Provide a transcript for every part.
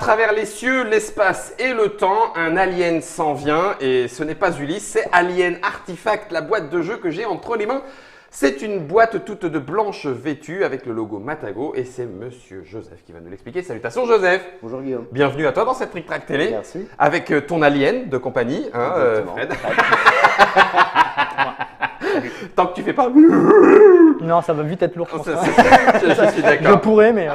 travers les cieux, l'espace et le temps, un alien s'en vient et ce n'est pas Ulysse, c'est Alien Artifact, la boîte de jeu que j'ai entre les mains. C'est une boîte toute de blanche vêtue avec le logo Matago et c'est Monsieur Joseph qui va nous l'expliquer. Salutations Joseph. Bonjour Guillaume. Bienvenue à toi dans cette Trick Track Télé. Merci. Avec ton alien de compagnie, hein, Fred. Tant que tu fais pas. Non, ça va vite être lourd. Je suis d'accord. Je pourrais, mais.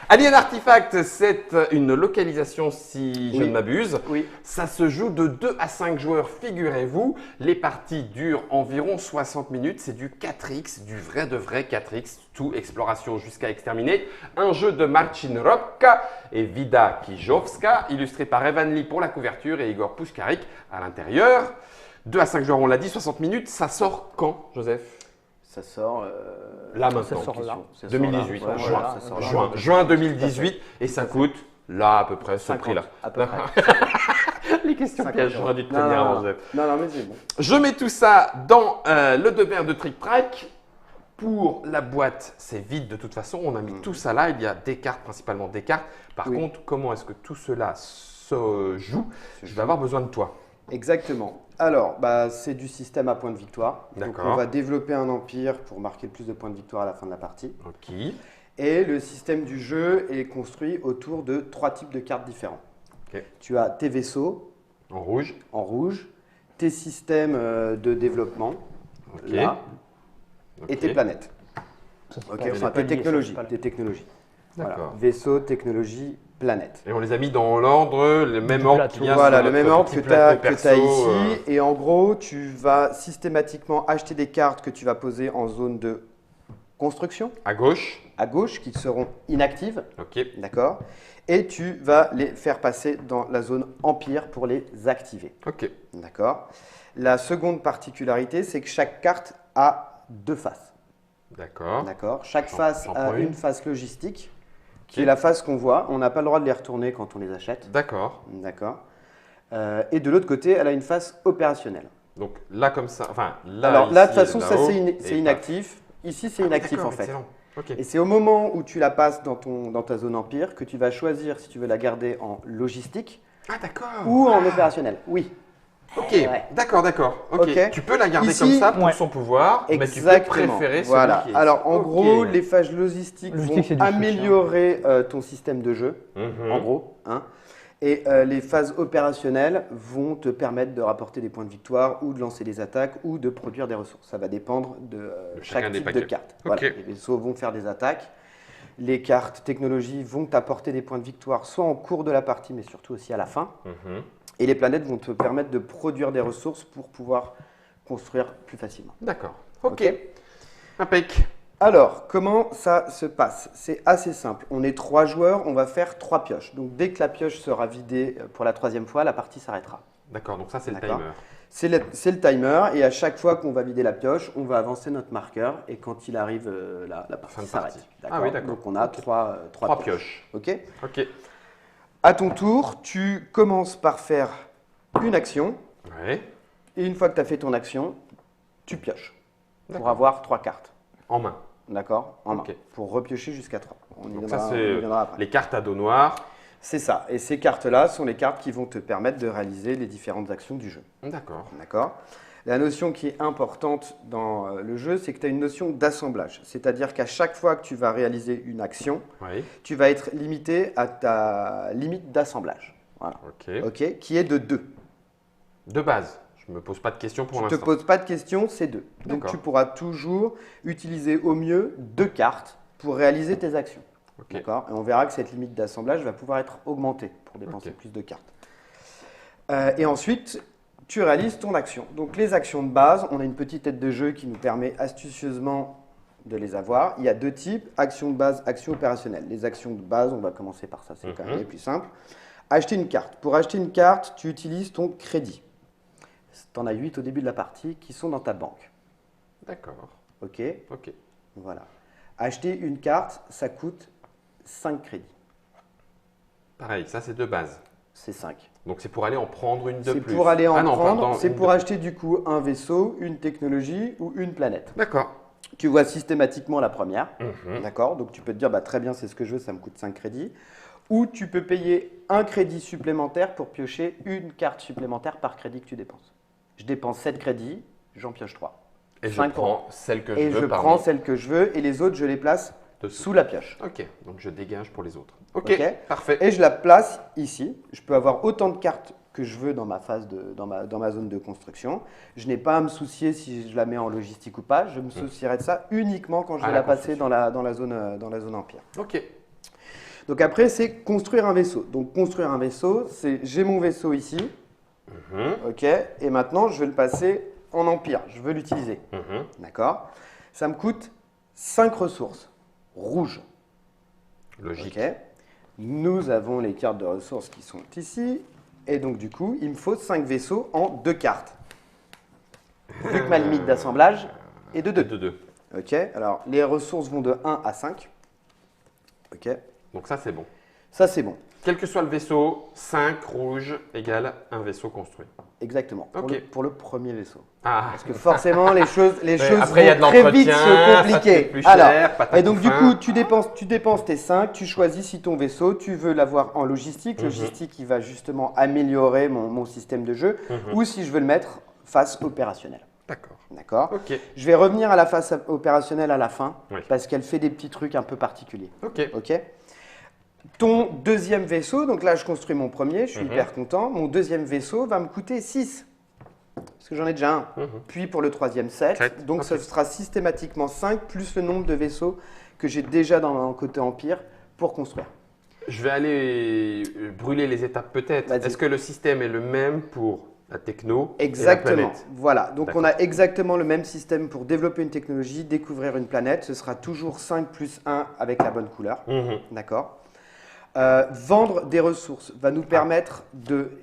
Alien Artifact, c'est une localisation si je ne m'abuse. Oui. Ça se joue de 2 à 5 joueurs, figurez-vous. Les parties durent environ 60 minutes. C'est du 4X, du vrai de vrai 4X, tout exploration jusqu'à exterminer. Un jeu de Marcin Robka et Vida Kijowska, illustré par Evan Lee pour la couverture et Igor Puskarik à l'intérieur. 2 à 5 joueurs, on l'a dit, 60 minutes. Ça sort quand, Joseph? Ça sort là maintenant. Ça sort là. 2018, Ouais, juin. voilà, ça sort là. Juin 2018 et ça coûte là à peu près ce 50, prix-là. à peu près. Les questions 50 pièges, j'aurais dû te Non, prévenir non, avant, Joseph. non, mais c'est bon. Je mets tout ça dans le dever de Trick Track. Pour la boîte, c'est vide de toute façon. On a mis tout ça là. Il y a des cartes, principalement des cartes. Par Oui. contre, comment est-ce que tout cela se joue? Je vais avoir besoin de toi. Exactement. Alors, c'est du système à points de victoire. Donc, D'accord. on va développer un empire pour marquer le plus de points de victoire à la fin de la partie. Ok. Et le système du jeu est construit autour de 3 types de cartes différents. Ok. Tu as tes vaisseaux En rouge. en rouge, tes systèmes de développement Ok. là, et Ok. tes planètes. Ça, c'est Ok, pas- enfin c'est pas tes lié, ça, technologies. c'est pas lié. Tes technologies. Voilà. D'accord. Vaisseau, technologie, planète. Et on les a mis dans l'ordre, le même ordre plateau. qu'il y a Voilà, sur le notre même ordre petit que tu as, plateau perso, ici. Et en gros, tu vas systématiquement acheter des cartes que tu vas poser en zone de construction, à gauche. à gauche, qui seront inactives, Ok. d'accord? Et tu vas les faire passer dans la zone empire pour les activer, Ok. d'accord? La seconde particularité, c'est que chaque carte a 2 faces, D'accord. d'accord? Chaque J'en- face j'en a prends une. une face logistique, qui est la face qu'on voit. On n'a pas le droit de les retourner quand on les achète, D'accord. d'accord? Et de l'autre côté, elle a une face opérationnelle. Donc là comme ça, enfin là. Alors là, de ici, toute façon, ça là-haut, c'est et inactif. Ici, c'est paf. Ah, inactif d'accord, en fait. excellent. Ok. Et c'est au moment où tu la passes dans ta zone empire que tu vas choisir si tu veux la garder en logistique Ah d'accord. ou en opérationnel. Oui. Ok. Ouais. D'accord, d'accord. Ok. Ok. Tu peux la garder Ici, comme ça pour ouais. son pouvoir, mais tu peux Exactement. préférer celui Voilà. qui est. Alors en Ok. gros, les phases logistiques Logistique, c'est vont du soutien. améliorer ton système de jeu, Mhm. en gros. Hein. Et les phases opérationnelles vont te permettre de rapporter des points de victoire ou de lancer des attaques ou de produire des ressources. Ça va dépendre de chacun chaque des type de paquets. carte. Ok. Voilà. Les vaisseaux vont faire des attaques. Les cartes technologie vont t'apporter des points de victoire soit en cours de la partie, mais surtout aussi à la fin. Mhm. Et les planètes vont te permettre de produire des ressources pour pouvoir construire plus facilement. D'accord. Ok. Ok. Impec. Alors, comment ça se passe? C'est assez simple. On est 3 joueurs, on va faire 3 pioches. Donc, dès que la pioche sera vidée pour la 3e fois, la partie s'arrêtera. D'accord. Donc ça c'est le D'accord. timer. C'est le timer, et à chaque fois qu'on va vider la pioche, on va avancer notre marqueur, et quand il arrive là, la Fin partie de s'arrête. partie. D'accord. Ah oui, d'accord. Donc, on a Ok. 3 3 pioches. Ok. Ok. À ton tour, tu commences par faire une action, Ouais. et une fois que tu as fait ton action, tu pioches pour D'accord. avoir 3 cartes. En main. D'accord? En main. Ok. Pour repiocher jusqu'à 3. On y Donc viendra, ça on c'est y viendra après. les cartes à dos noir. C'est ça. Et ces cartes-là sont les cartes qui vont te permettre de réaliser les différentes actions du jeu. D'accord. D'accord? La notion qui est importante dans le jeu, c'est que tu as une notion d'assemblage. C'est-à-dire qu'à chaque fois que tu vas réaliser une action, Oui. tu vas être limité à ta limite d'assemblage. Voilà. Ok. Ok? Qui est de 2. De base. Je me pose pas de questions pour Je ne te l'instant. pose pas de questions, c'est 2. Donc D'accord. tu pourras toujours utiliser au mieux 2 cartes pour réaliser tes actions. Ok. D'accord? Et on verra que cette limite d'assemblage va pouvoir être augmentée pour dépenser Ok. plus de cartes. Et ensuite, tu réalises ton action. Donc les actions de base, on a une petite tête de jeu qui nous permet astucieusement de les avoir. Il y a 2 types, action de base, action opérationnelle. Les actions de base, on va commencer par ça, c'est quand même les plus simple. Acheter une carte. Pour acheter une carte, tu utilises ton crédit. Tu en as 8 au début de la partie qui sont dans ta banque. D'accord. Ok? Ok. Voilà. Acheter une carte, ça coûte 5 crédits. Pareil, ça c'est de base. C'est 5. Donc c'est pour aller en prendre une de C'est plus. pour aller en Ah non, prendre, pardon, c'est une pour de- acheter du coup un vaisseau, une technologie ou une planète. D'accord. Tu vois systématiquement la première, Mhm. d'accord? Donc tu peux te dire, bah, très bien, c'est ce que je veux, ça me coûte 5 crédits. ou tu peux payer un crédit supplémentaire pour piocher une carte supplémentaire par crédit que tu dépenses. Je dépense 7 crédits, j'en pioche 3. Et je 5 prends celle que je Et veux je parmi prends celle que je veux et les autres, je les place dessous. sous la pioche. Ok, donc je dégage pour les autres. Ok, Ok. parfait. Et je la place ici. Je peux avoir autant de cartes que je veux dans ma dans ma zone de construction. Je n'ai pas à me soucier si je la mets en logistique ou pas. Je me soucierai de ça uniquement quand je À vais la la passer construction. dans la zone empire. Ok, Donc après, c'est construire un vaisseau. Donc construire un vaisseau, c'est j'ai mon vaisseau ici, Mhm, ok, et maintenant je vais le passer en empire. Je veux l'utiliser, mhm. d'accord. Ça me coûte 5 ressources rouges. Logique. Ok. Nous avons les cartes de ressources qui sont ici. Et donc, du coup, il me faut 5 vaisseaux en 2 cartes. Vu que ma limite d'assemblage est de 2. De 2. Ok. Alors, les ressources vont de 1 à 5. Ok. Donc ça, c'est bon. Ça, c'est bon. Quel que soit le vaisseau, 5 rouges égale un vaisseau construit. Exactement. Ok. Pour le premier vaisseau. Ah, Parce que forcément, les choses après, il y a de vont très vite l'entretien, se ça te compliquer. coûte plus cher, Et donc, du fin. coup, tu dépenses tes 5, tu choisis si ton vaisseau, tu veux l'avoir en logistique. Mhm. Logistique, qui va justement améliorer mon système de jeu. Mhm. Ou si je veux le mettre face opérationnelle. D'accord. D'accord. Ok, Je vais revenir à la phase opérationnelle à la fin, Oui. parce qu'elle fait des petits trucs un peu particuliers. ok. Ok. Ton deuxième vaisseau, donc là je construis mon premier, je suis Mhm. hyper content. Mon deuxième vaisseau va me coûter 6. Parce que j'en ai déjà un. Mhm. Puis pour le troisième 7. Sept, Donc ok. ce sera systématiquement 5 plus le nombre de vaisseaux que j'ai déjà dans mon côté empire pour construire. Je vais aller brûler les étapes peut-être. Vas-y. Est-ce que le système est le même pour la techno et la Exactement. planète? Voilà. Donc on D'accord. a exactement le même système pour développer une technologie, découvrir une planète. Ce sera toujours 5 plus 1 avec la bonne couleur. Mhm. D'accord. Vendre des ressources va nous permettre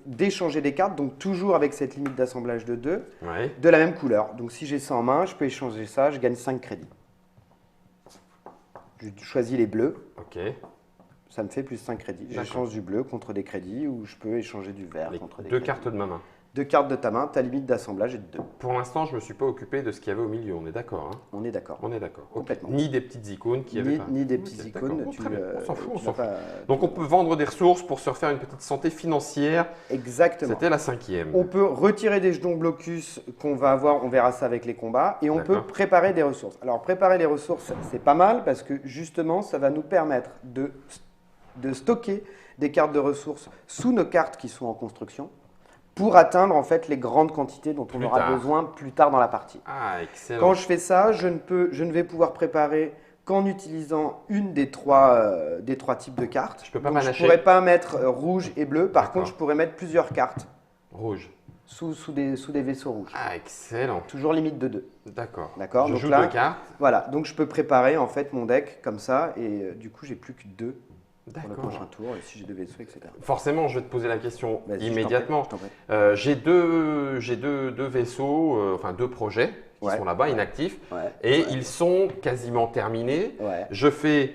d'échanger des cartes, donc toujours avec cette limite d'assemblage de 2, Ouais. de la même couleur. Donc si j'ai ça en main, je peux échanger ça, je gagne 5 crédits. Je choisis les bleus, Ok. ça me fait plus 5 crédits. D'accord. J'échange du bleu contre des crédits ou je peux échanger du vert Les contre des deux crédits. cartes de ma main. 2 cartes de ta main, ta limite d'assemblage est de 2. Pour l'instant, je ne me suis pas occupé de ce qu'il y avait au milieu. On est d'accord, hein? On est d'accord. On est d'accord. Ok. Complètement. Ni des petites icônes qui avaient Ni, pas. ni des Ok, petits d'accord. icônes. Bon, très bien. On s'en fout, on tu s'en n'as fout. pas- Donc on peut vendre des ressources pour se refaire une petite santé financière. Exactement. C'était la 5e. On peut retirer des jetons blocus qu'on va avoir, on verra ça avec les combats, et on peut D'accord. préparer des ressources. Alors préparer les ressources, c'est pas mal parce que justement, ça va nous permettre de stocker des cartes de ressources sous nos cartes qui sont en construction pour atteindre en fait les grandes quantités dont on Plus aura tard. besoin plus tard dans la partie. Ah, excellent. Quand je fais ça, je ne vais pouvoir préparer qu'en utilisant une des trois types de cartes. Je peux pas Donc, je ne manacher. pourrais pas mettre rouge et bleu. Par D'accord. contre, je pourrais mettre plusieurs cartes Rouge. sous des vaisseaux rouges. Ah, excellent. Toujours limite de 2. D'accord. D'accord, Je donc joue là- 2 cartes. Voilà, donc je peux préparer en fait mon deck comme ça et du coup j'ai plus que 2 pour le D'accord. prochain tour et si j'ai 2 vaisseaux, etc. Forcément, je vais te poser la question Vas-y, je t'en prie, immédiatement. je t'en prie. J'ai deux vaisseaux, enfin 2 projets qui Ouais. sont là-bas, inactifs, Ouais. et Ouais. ils sont quasiment terminés. Ouais. Je fais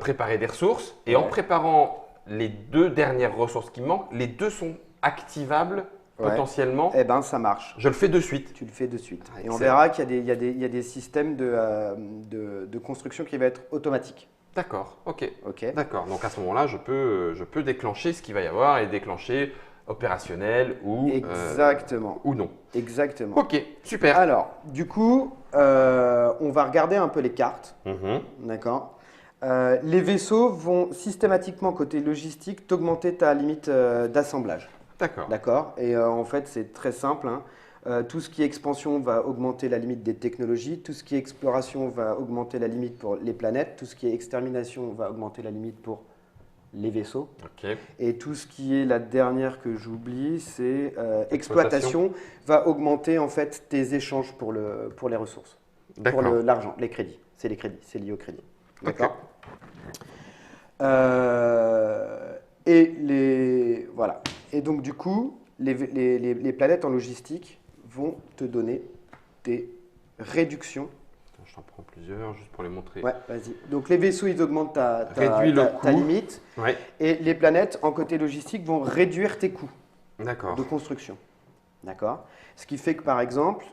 préparer des ressources, et en Ouais. préparant les 2 dernières ressources qui me manquent, les 2 sont activables Ouais. potentiellement. Eh ben ça marche. Je le fais de suite. Tu le fais de suite. Ah, Et on excellent. verra qu'il y a des systèmes de construction qui vont être automatiques. D'accord, ok. Ok. D'accord, donc à ce moment-là, je peux déclencher ce qu'il va y avoir et déclencher opérationnel Exactement. ou non. Exactement. Ok, super. Alors, du coup, on va regarder un peu les cartes. Mhm. D'accord. Les vaisseaux vont systématiquement, côté logistique, t'augmenter ta limite d'assemblage. D'accord. D'accord. Et en fait, c'est très simple, hein. Tout ce qui est expansion va augmenter la limite des technologies. Tout ce qui est exploration va augmenter la limite pour les planètes. Tout ce qui est extermination va augmenter la limite pour les vaisseaux. Ok. Et tout ce qui est la dernière que j'oublie, c'est exploitation, va augmenter en fait tes échanges pour les ressources, pour D'accord. l'argent, les crédits. C'est les crédits, c'est lié au crédit. Ok. D'accord. Voilà. Et donc du coup, les planètes en logistique vont te donner des réductions. Attends, je t'en prends plusieurs juste pour les montrer. Ouais, vas-y. Donc les vaisseaux, ils augmentent ta Réduis le ta coût. limite. Ouais. Et les planètes, en côté logistique, vont réduire tes coûts D'accord. de construction. D'accord. Ce qui fait que, par exemple,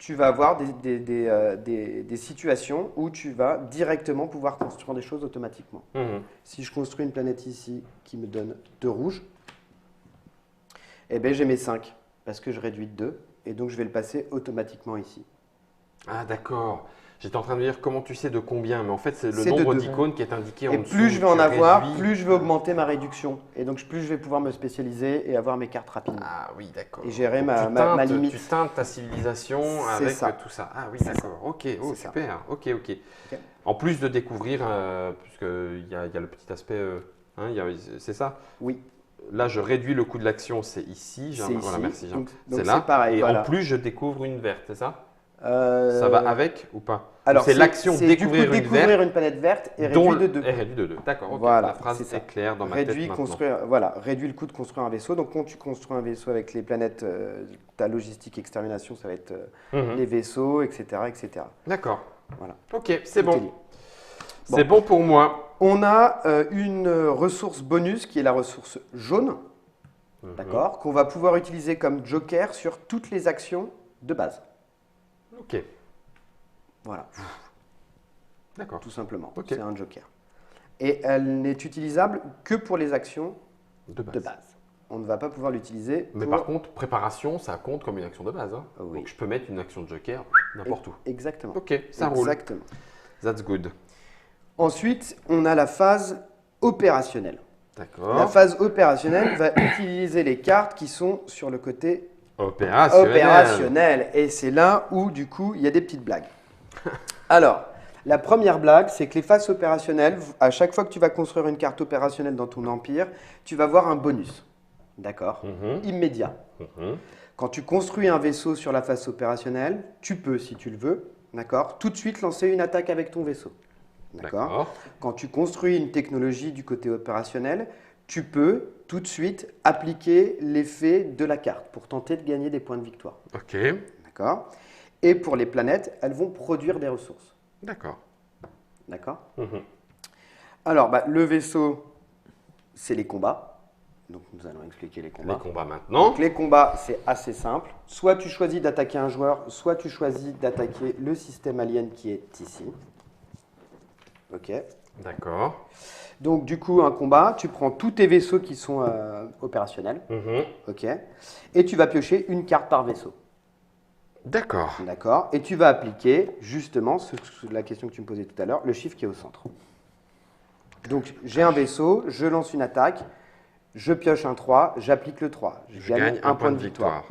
tu vas avoir des situations où tu vas directement pouvoir construire des choses automatiquement. Si je construis une planète ici qui me donne 2 rouges, eh ben, j'ai mes 5 parce que je réduis de 2 et donc je vais le passer automatiquement ici. Ah, d'accord. J'étais en train de dire comment tu sais de combien, mais en fait, c'est le C'est de nombre 2. d'icônes qui est indiqué en Et dessous. plus je vais en Tu avoir, réduis. plus je vais augmenter ma réduction. Et donc plus je vais pouvoir me spécialiser et avoir mes cartes rapidement. Ah oui, d'accord. Et gérer Donc, ma limite. Tu teintes ta civilisation C'est avec ça. tout ça. Ah oui, C'est d'accord. Ok, oh, C'est ça. super. Ok. En plus de découvrir, puisqu'il y a le petit aspect, c'est ça. Oui, Là, je réduis le coût de l'action, c'est ici. c'est Voilà, ici. merci. Donc C'est là. c'est pareil. Et voilà. en plus, je découvre une verte, c'est ça? Euh, Ça va avec ou pas? Alors c'est l'action c'est découvrir une verte une planète verte et dont réduit de 2. est réduit de 2. D'accord, ok. Voilà, La phrase c'est ça. est claire dans ma Réduit, tête maintenant. construire, réduit le coût de construire un vaisseau. Donc quand tu construis un vaisseau avec les planètes, ta logistique extermination, ça va être les vaisseaux, etc., etc. D'accord. Voilà. Ok, c'est Tout est bon. lié. C'est bon pour moi. On a une ressource bonus qui est la ressource jaune, d'accord, qu'on va pouvoir utiliser comme joker sur toutes les actions de base. Ok, Voilà, d'accord. tout simplement. Ok. C'est un joker. Et elle n'est utilisable que pour les actions De base. de base. On ne va pas pouvoir l'utiliser Mais pour... par contre, préparation, ça compte comme une action de base. Hein. Oui. Donc je peux mettre une action de joker n'importe où. Exactement. Ok, ça roule. Exactement. That's good. Ensuite, on a la phase opérationnelle. La D'accord. phase opérationnelle va utiliser les cartes qui sont sur le côté Opérationnel. opérationnel. Et c'est là où, du coup, il y a des petites blagues. Alors, la première blague, c'est que les phases opérationnelles, à chaque fois que tu vas construire une carte opérationnelle dans ton empire, tu vas avoir un bonus. D'accord? Immédiat. Quand tu construis un vaisseau sur la phase opérationnelle, tu peux, si tu le veux, d'accord, tout de suite lancer une attaque avec ton vaisseau. D'accord? Quand tu construis une technologie du côté opérationnel, tu peux tout de suite appliquer l'effet de la carte pour tenter de gagner des points de victoire. Ok, D'accord? Et pour les planètes, elles vont produire des ressources. d'accord. D'accord? Alors, le vaisseau, c'est les combats. Donc, nous allons expliquer les combats. Les combats maintenant. Donc, les combats, c'est assez simple. Soit tu choisis d'attaquer un joueur, soit tu choisis d'attaquer le système alien qui est ici. Ok. D'accord. Donc, du coup, un combat, tu prends tous tes vaisseaux qui sont opérationnels. Ok. Et tu vas piocher une carte par vaisseau. D'accord. D'accord. Et tu vas appliquer, justement, la question que tu me posais tout à l'heure, le chiffre qui est au centre. Donc, j'ai un vaisseau, je lance une attaque, je pioche un 3, j'applique le 3. Je gagne un point de victoire.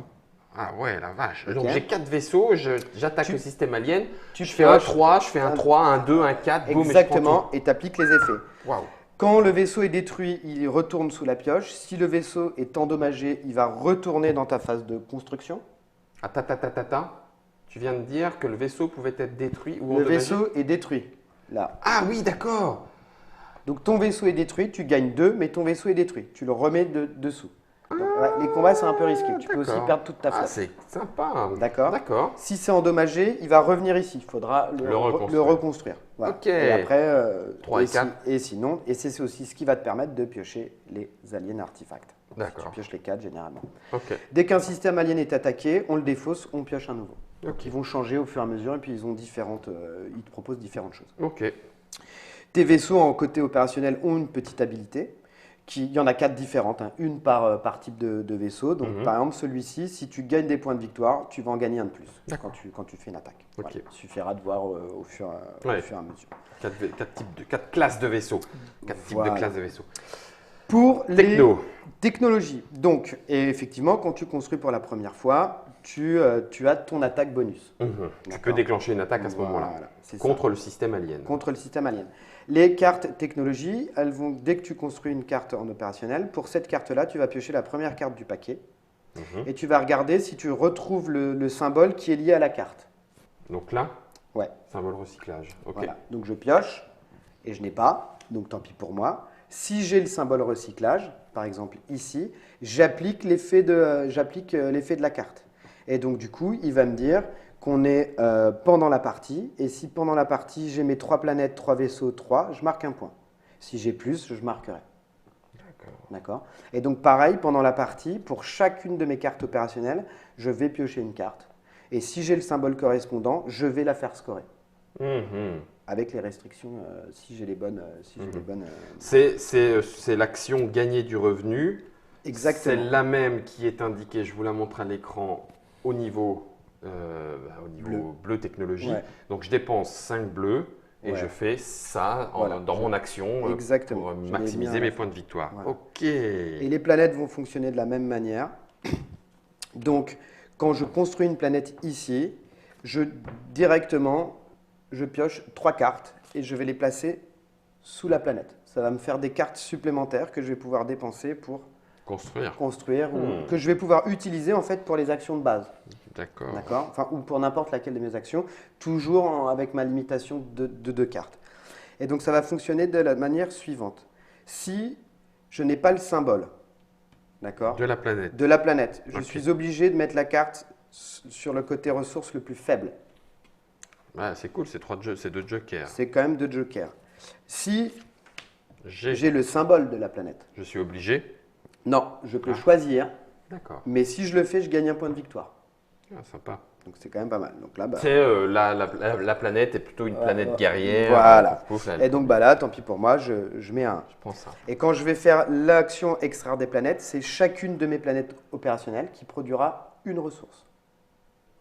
Ah ouais, la vache. Ok. Donc j'ai 4 vaisseaux, j'attaque le système alien, tu je fais un pioches 3, je fais un 3, un 2, un 4, boum, et je Exactement, et tu appliques les effets. prends tout. Waouh. Quand le vaisseau est détruit, il retourne sous la pioche. Si le vaisseau est endommagé, il va retourner dans ta phase de construction. Tu viens de dire que le vaisseau pouvait être détruit ou Le endommagé. vaisseau est détruit. Là. Ah oui, d'accord. Donc ton vaisseau est détruit, tu gagnes 2, mais ton vaisseau est détruit. Tu le remets dessous. Donc, les combats, c'est un peu risqué. Tu peux aussi D'accord. perdre toute ta Ah, flotte. c'est sympa. D'accord. D'accord. Si c'est endommagé, il va revenir ici. Il faudra Le reconstruire. reconstruire. Voilà. Ok. Et après, 3 et 4. Et sinon, et c'est aussi ce qui va te permettre de piocher les aliens artefacts. D'accord. Tu pioches les 4 généralement. Ok. Dès qu'un système alien est attaqué, on le défausse, on pioche un nouveau. Ok. Ils vont changer au fur et à mesure et puis ils te proposent différentes choses. Ok. Tes vaisseaux en côté opérationnel ont une petite habilité. Il y en a 4 différentes, hein, une par type de vaisseau. Donc par exemple celui-ci, si tu gagnes des points de victoire, tu vas en gagner un de plus quand tu fais une attaque. Ok. Voilà. Il suffira de voir au fur et à mesure. 4 classes de vaisseaux. 4 types Voilà. de classes de vaisseaux. Pour Techno. les technologies, donc, et effectivement, quand tu construis pour la première fois, tu as ton attaque bonus. Tu peux déclencher une attaque à ce moment-là. Voilà, c'est ça. Contre le système alien. Contre le système alien. Les cartes technologie, elles vont, dès que tu construis une carte en opérationnel, pour cette carte-là, tu vas piocher la première carte du paquet et tu vas regarder si tu retrouves le symbole qui est lié à la carte. Donc là, Ouais. symbole recyclage. Ok. Voilà. Donc je pioche et je n'ai pas, donc tant pis pour moi. Si j'ai le symbole recyclage, par exemple ici, j'applique l'effet de la carte. Et donc du coup, il va me dire qu'on est pendant la partie. Et si pendant la partie, j'ai mes 3 planètes, 3 vaisseaux, 3, je marque un point. Si j'ai plus, je marquerai. D'accord. Et donc pareil, pendant la partie, pour chacune de mes cartes opérationnelles, je vais piocher une carte. Et si j'ai le symbole correspondant, je vais la faire scorer. Mhm. Avec les restrictions, si j'ai les bonnes. C'est l'action gagner du revenu. C'est Exactement. la même qui est indiquée, je vous la montre à l'écran, au niveau, bleu technologie. Ouais. Donc je dépense 5 bleus et Ouais. je fais ça Voilà. dans mon action Exactement. pour Je l'ai maximiser mis à mes la fin. points de victoire. Voilà. Ok. Et les planètes vont fonctionner de la même manière. Donc, quand je construis une planète ici, directement, je pioche 3 cartes et je vais les placer sous la planète. Ça va me faire des cartes supplémentaires que je vais pouvoir dépenser pour Construire. ou que je vais pouvoir utiliser en fait pour les actions de base. D'accord. D'accord. Enfin, ou pour n'importe laquelle de mes actions, toujours avec ma limitation de 2 cartes. Et donc, ça va fonctionner de la manière suivante. Si je n'ai pas le symbole, d'accord, De la planète. de la planète, je Ok. suis obligé de mettre la carte sur le côté ressources le plus faible. Ah, c'est cool, c'est 2 jokers. C'est quand même 2 jokers. Si J'ai- j'ai le symbole de la planète, Je suis obligé. non, je peux Ah. choisir, D'accord. mais si je le fais, je gagne un point de victoire. Ah, sympa. Donc, c'est quand même pas mal. Donc là, bah, C'est la planète est plutôt une planète guerrière. Voilà. Pouf, là, et donc bah là, tant pis pour moi, je mets un 1. je prends ça. Et quand je vais faire l'action extraire des planètes, c'est chacune de mes planètes opérationnelles qui produira une ressource.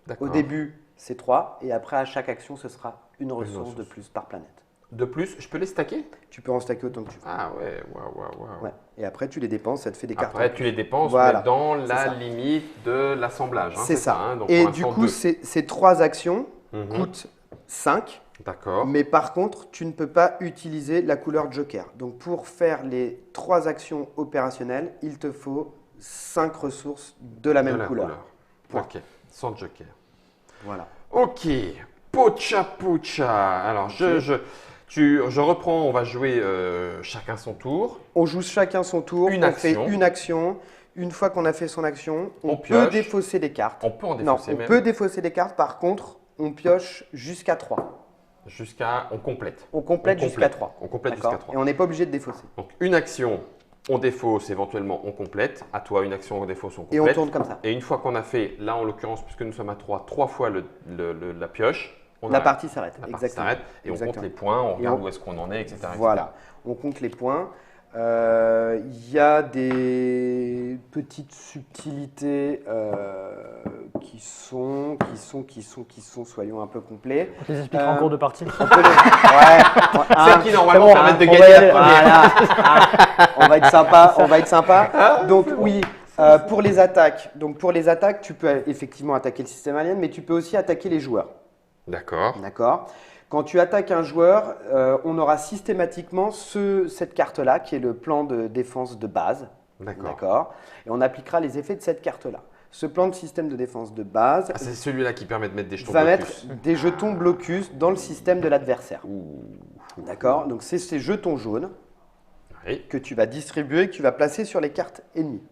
D'accord. Au début, c'est 3, et après, à chaque action, ce sera une ressource ressource. de plus par planète. De plus, je peux les stacker? Tu peux en stacker autant que tu veux. Ah ouais, waouh. Ouais. Et après, tu les dépenses, ça te fait des cartes. Après, tu les dépenses Voilà. mais dans C'est la ça. limite de l'assemblage. Hein, C'est ça. hein. Donc, Et pour du l'instant, coup, 2. ces 3 actions Mhm. coûtent 5, D'accord. mais par contre, tu ne peux pas utiliser la couleur Joker. Donc, pour faire les 3 actions opérationnelles, il te faut 5 ressources de la De même la couleur. Point. Ok, sans joker. Voilà. Ok, Pocha Pocha. Alors, je reprends, on va jouer chacun son tour. On joue chacun son tour, Une on action. fait une action. Une fois qu'on a fait son action, on On peut pioche. défausser des cartes. On peut en Non, défausser on même. peut défausser des cartes. Par contre, on pioche jusqu'à 3. On complète. On complète jusqu'à 3. On complète D'accord. jusqu'à 3. Et on n'est pas obligé de défausser. Donc, une action, on défausse, éventuellement, on complète. À toi, une action, on défausse, on Et complète. on tourne comme ça. Et une fois qu'on a fait, là en l'occurrence, puisque nous sommes à 3 fois la pioche, on La arrête. partie s'arrête. La partie Exactement. s'arrête et on compte Exactement. les points, on regarde on- où est-ce qu'on en est, etc. Voilà. On compte les points. Il y a des petites subtilités qui sont, soyons un peu complets. On te les expliquera en cours de partie. On peut les... Ouais. Celles qui normalement bon, permettent de on va gagner y la aller. première. Voilà. On va être sympa, on va être sympa. Donc oui, pour les attaques, tu peux effectivement attaquer le système alien, mais tu peux aussi attaquer les joueurs. D'accord. D'accord. Quand tu attaques un joueur, on aura systématiquement cette carte-là, qui est le plan de défense de base. D'accord. D'accord. Et on appliquera les effets de cette carte-là. Ce plan de système de défense de base Ah, c'est celui-là qui permet de mettre des jetons va blocus. mettre des jetons blocus dans le système de l'adversaire. D'accord. Donc c'est ces jetons jaunes Oui. que tu vas distribuer, que tu vas placer sur les cartes ennemies.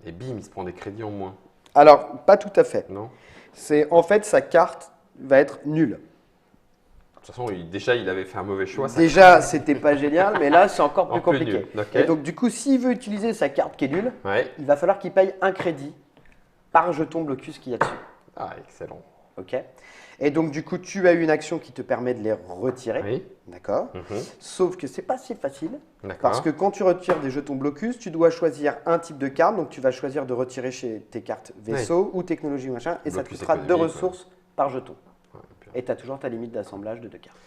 Et bim, il se prend des crédits en moins. Alors, pas tout à fait. Non? C'est en fait, sa carte va être nulle. De toute façon, déjà, il avait fait un mauvais choix. ça- Déjà, c'était pas génial, mais là, c'est encore plus En plus compliqué. nul, ok. Et donc, du coup, s'il veut utiliser sa carte qui est nulle, Ouais. il va falloir qu'il paye un crédit par jeton blocus qu'il y a dessus. Ah, excellent. Ok. Et donc, du coup, tu as une action qui te permet de les retirer. Oui. D'accord. Mhm. Sauf que c'est pas si facile. D'accord. Parce que quand tu retires des jetons blocus, tu dois choisir un type de carte. Donc, tu vas choisir de retirer chez tes cartes vaisseau ou technologie machin. Et ça te Blocus coûtera 2 économique, ressources par jeton. Ouais, puis- Et tu as toujours ta limite d'assemblage de 2 cartes.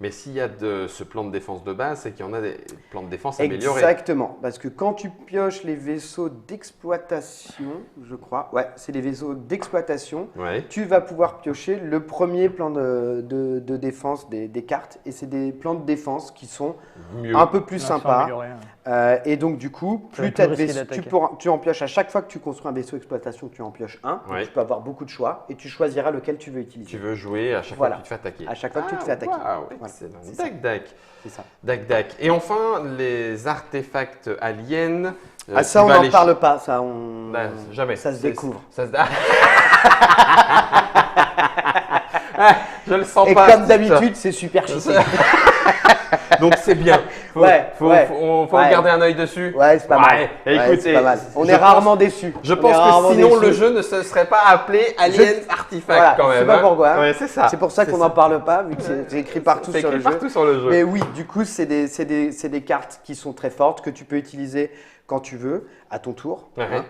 Mais s'il y a ce plan de défense de base, c'est qu'il y en a des plans de défense améliorés. Exactement. Parce que quand tu pioches les vaisseaux d'exploitation, je crois, ouais, c'est les vaisseaux d'exploitation, Ouais. tu vas pouvoir piocher le premier plan de défense des cartes. Et c'est des plans de défense qui sont Mieux. un peu plus Version sympas. améliorée, hein. Et donc, du coup, Ça va plus être tu as plus de risqué vaisseaux, d'attaquer. tu en pioches à chaque fois que tu construis un vaisseau d'exploitation, tu en pioches un. Donc, Ouais. tu peux avoir beaucoup de choix et tu choisiras lequel tu veux utiliser. Tu veux jouer à chaque Voilà. fois que tu te fais attaquer. À chaque fois que tu te fais attaquer. Waouh, Voilà. excellent. C'est ça. Dac, dac. C'est ça. Dac, dac. Et enfin, les artefacts aliens. Ah, ça, tu on vas n'en les- parle pas. Ça, on... Bah, jamais. Ça se C'est- découvre. Ça se... Je le sens Et pas. comme cette d'habitude, c'est super cheaté. Donc c'est bien. Faut Ouais. garder un œil dessus. Ouais, c'est pas mal. Et Ouais, écoute, c'est pas mal. On je est pense- rarement déçus. Je On pense est que rarement sinon le déçus. jeu ne se serait pas appelé Alien Artifact Voilà, quand je sais même. pas pourquoi. Ouais, c'est ça. C'est pour ça qu'on C'est n'en parle pas, vu que c'est écrit partout C'est sur écrit le jeu. partout sur le jeu. Mais oui, du coup, c'est des cartes qui sont très fortes, que tu peux utiliser quand tu veux, à ton tour. Ouais. hein.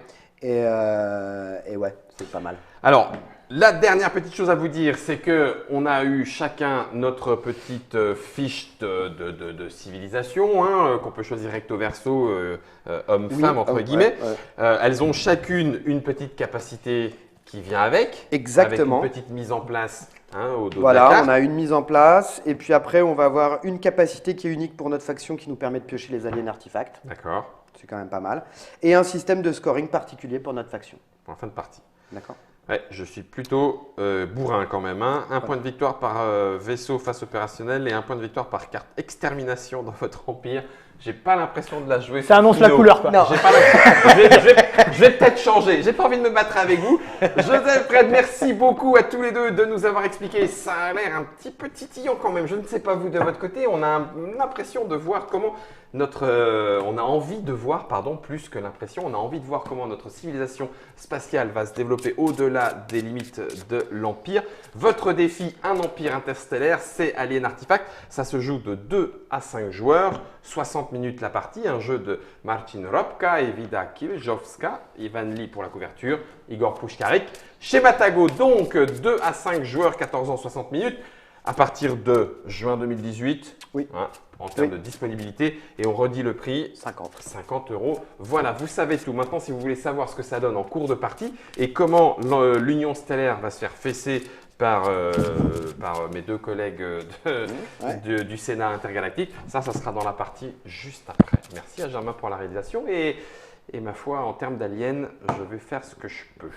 Et ouais, c'est pas mal. Alors, la dernière petite chose à vous dire, c'est que on a eu chacun notre petite fiche de civilisation, hein, qu'on peut choisir recto verso, homme-femme, entre guillemets. ouais. Elles ont chacune une petite capacité qui vient avec. Exactement. Avec une petite mise en place au dos de la Voilà, carte. on a une mise en place. Et puis après, on va avoir une capacité qui est unique pour notre faction qui nous permet de piocher les aliens artefacts. D'accord, C'est quand même pas mal. Et un système de scoring particulier pour notre faction. en fin de partie. D'accord. Ouais, je suis plutôt bourrin quand même. Hein. Un point de victoire par vaisseau face opérationnel et un point de victoire par carte extermination dans votre empire. J'ai pas l'impression de la jouer. Ça annonce la Non. couleur, quoi. Non. J'ai pas je vais peut-être changer. J'ai pas envie de me battre avec vous. Joseph, Fred, merci beaucoup à tous les deux de nous avoir expliqué. Ça a l'air un petit peu titillant quand même. Je ne sais pas vous de votre côté. On a l'impression de voir comment on a envie de voir, plus que l'impression, on a envie de voir comment notre civilisation spatiale va se développer au-delà des limites de l'Empire. Votre défi, un empire interstellaire, c'est Alien Artifact. Ça se joue de 2 à 5 joueurs, 60 minutes la partie, un jeu de Marcin Robka et Vida Kiljowska, Ivan Lee pour la couverture, Igor Pushkarik. Chez Matago, donc 2 à 5 joueurs, 14 ans, 60 minutes, à partir de juin 2018. Oui. En termes Oui. de disponibilité, et on redit le prix, 50. 50 €. Voilà, vous savez tout. Maintenant, si vous voulez savoir ce que ça donne en cours de partie et comment l'Union stellaire va se faire fesser par mes deux collègues du Sénat intergalactique, ça sera dans la partie juste après. Merci à Germain pour la réalisation et ma foi, en termes d'aliens, je vais faire ce que je peux.